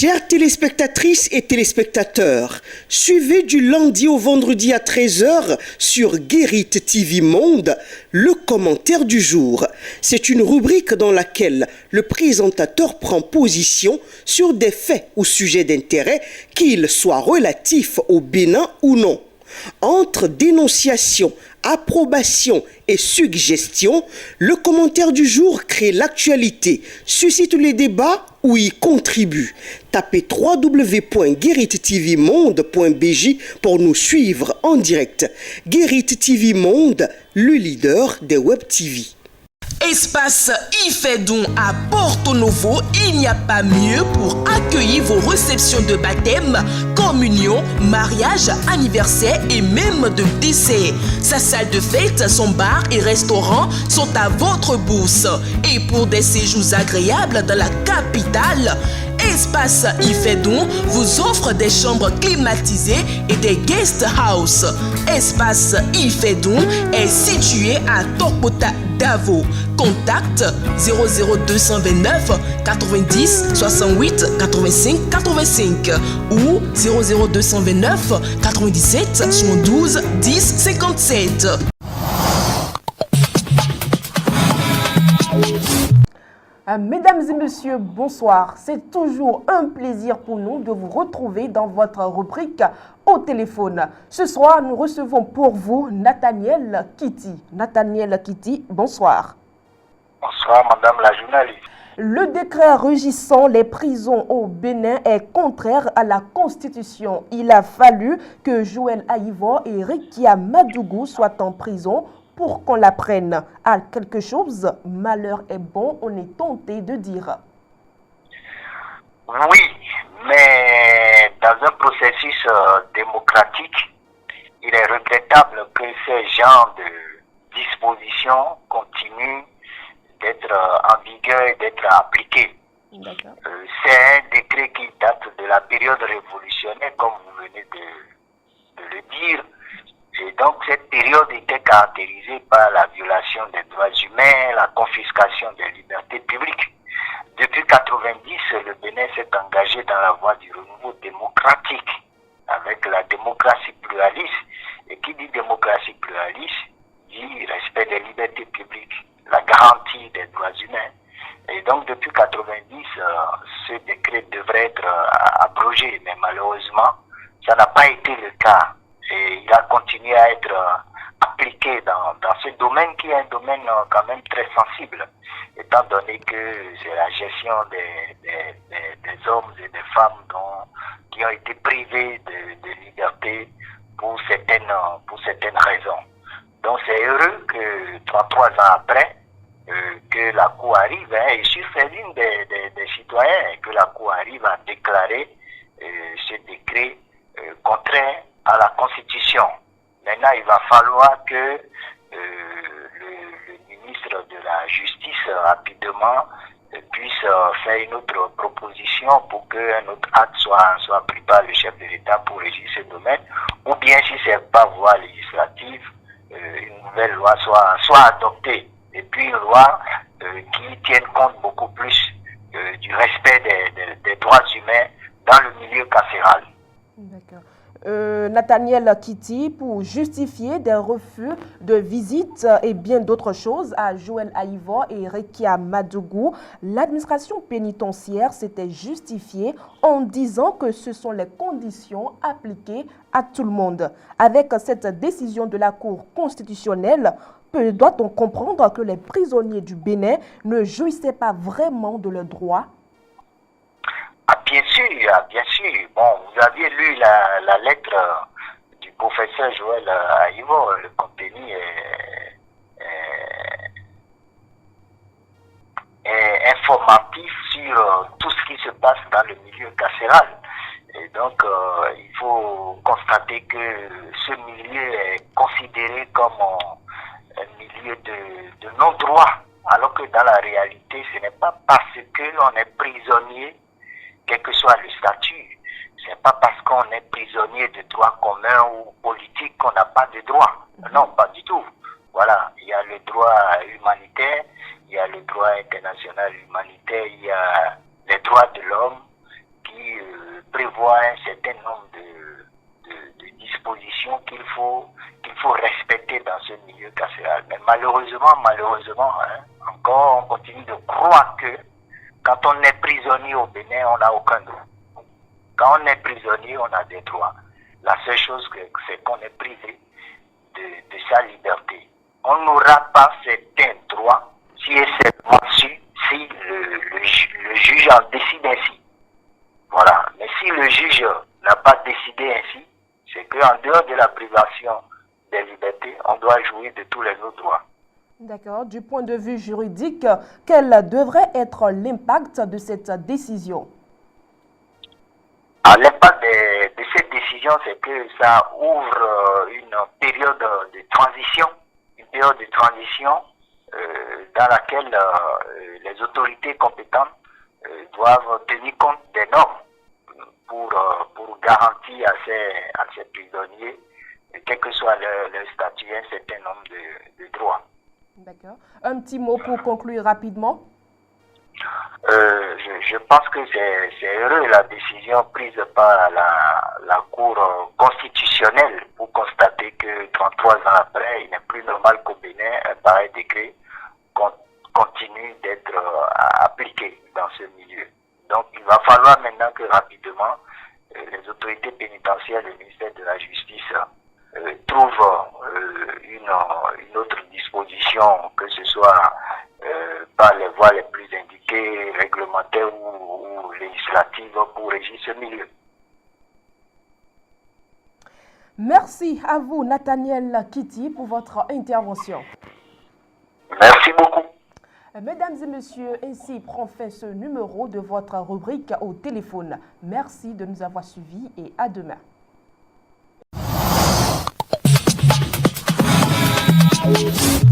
Chères téléspectatrices et téléspectateurs, suivez du lundi au vendredi à 13h sur Guérit TV Monde le commentaire du jour. C'est une rubrique dans laquelle le présentateur prend position sur des faits ou sujets d'intérêt, qu'ils soient relatifs au Bénin ou non. Entre dénonciation, approbation et suggestion, le commentaire du jour crée l'actualité, suscite les débats ou y contribue. Tapez www.gueritvmonde.bj pour nous suivre en direct. Guérit TV Monde, le leader des Web TV. Espace Ifedon à Porto Novo, il n'y a pas mieux pour accueillir vos réceptions de baptême, communion, mariage, anniversaire et même de décès. Sa salle de fête, son bar et restaurant sont à votre bourse. Et pour des séjours agréables dans la capitale, Espace Ifedon vous offre des chambres climatisées et des guest house. Espace Ifedon est situé à Tokota Davo. Contact 00229 90 68 85 85 ou 00229 97 72 10 57. Mesdames et messieurs, bonsoir. C'est toujours un plaisir pour nous de vous retrouver dans votre rubrique au téléphone. Ce soir, nous recevons pour vous Nathaniel Kitty. Nathaniel Kitty, bonsoir. Bonsoir, madame la journaliste. Le décret régissant les prisons au Bénin est contraire à la Constitution. Il a fallu que Joël Aïvo et Rekia Madougou soient en prison pour qu'on l'apprenne. À quelque chose, malheur est bon, on est tenté de dire. Oui, mais dans un processus démocratique, il est regrettable que ce genre de dispositions continuent d'être en vigueur et d'être appliquées. C'est un décret qui date de la période révolutionnaire, comme vous venez de le dire. Et donc cette période était caractérisée par la violation des droits humains, la confiscation des libertés publiques. Depuis 1990, le Bénin s'est engagé dans la voie du renouveau démocratique avec la démocratie pluraliste. Et qui dit démocratie pluraliste dit respect des libertés publiques, la garantie des droits humains. Et donc depuis 1990, ce décret devrait être abrogé, mais malheureusement, ça n'a pas été le cas. Et il a continué à être appliqué dans ce domaine qui est un domaine quand même très sensible, étant donné que c'est la gestion des hommes et des femmes qui ont été privés de liberté pour certaines raisons. Donc c'est heureux que 33 ans après, que la Cour arrive, et je suis l'une des citoyens, que la Cour arrive à déclarer ce décret contraire à la Constitution. Maintenant, il va falloir que le ministre de la Justice rapidement puisse faire une autre proposition pour qu'un autre acte soit pris par le chef de l'État pour régir ce domaine, ou bien si ce n'est pas voie législative, une nouvelle loi soit adoptée, et puis une loi qui tienne compte beaucoup plus du respect des droits humains dans le milieu carcéral. D'accord. Nathaniel Kitty, pour justifier des refus de visite et bien d'autres choses à Joël Aïvo et Rekia Madougou, l'administration pénitentiaire s'était justifiée en disant que ce sont les conditions appliquées à tout le monde. Avec cette décision de la Cour constitutionnelle, doit-on comprendre que les prisonniers du Bénin ne jouissaient pas vraiment de leurs droits? Ah, bien sûr. Bon, vous aviez lu la lettre du professeur Joël Aïvo. Le contenu est informatif sur tout ce qui se passe dans le milieu carcéral. Et donc, il faut constater que ce milieu est considéré comme un milieu de non-droit, alors que dans la réalité, ce n'est pas parce qu'on est prisonnier, quel que soit le statut, ce n'est pas parce qu'on est prisonnier de droit commun ou politique qu'on n'a pas de droit. Non, pas du tout. Voilà, il y a le droit humanitaire, il y a le droit international humanitaire, il y a les droits de l'homme qui prévoit un certain nombre de dispositions qu'il faut respecter dans ce milieu carcéral. Mais malheureusement, encore on continue de croire que quand on est prisonnier au Bénin, on n'a aucun droit. Quand on est prisonnier, on a des droits. La seule chose, c'est qu'on est privé de sa liberté. On n'aura pas certains droits si le juge en décide ainsi. Voilà. Mais si le juge n'a pas décidé ainsi, c'est qu'en dehors de la privation des libertés, on doit jouir de tous les autres droits. D'accord. Du point de vue juridique, quel devrait être l'impact de cette décision? L'impact de cette décision, c'est que ça ouvre une période de transition, dans laquelle les autorités compétentes doivent tenir compte des normes pour garantir à ces prisonniers, quel que soit leur statut, un certain nombre de droits. D'accord. Un petit mot pour conclure rapidement. Je pense que c'est heureux la décision prise par la Cour constitutionnelle pour constater que 33 ans après, il n'est plus normal qu'au Bénin, un pareil décret continue d'être appliqué dans ce milieu. Donc il va falloir maintenant que rapidement les autorités pénitentiaires, le ministère de la Justice trouvent une autre disposition, que ce soit par les voies les plus indiquées, réglementaires ou législatives, pour régir ce milieu. Merci à vous, Nathaniel Kitty, pour votre intervention. Merci beaucoup. Mesdames et messieurs, ainsi prend fin ce numéro de votre rubrique au téléphone. Merci de nous avoir suivis et à demain.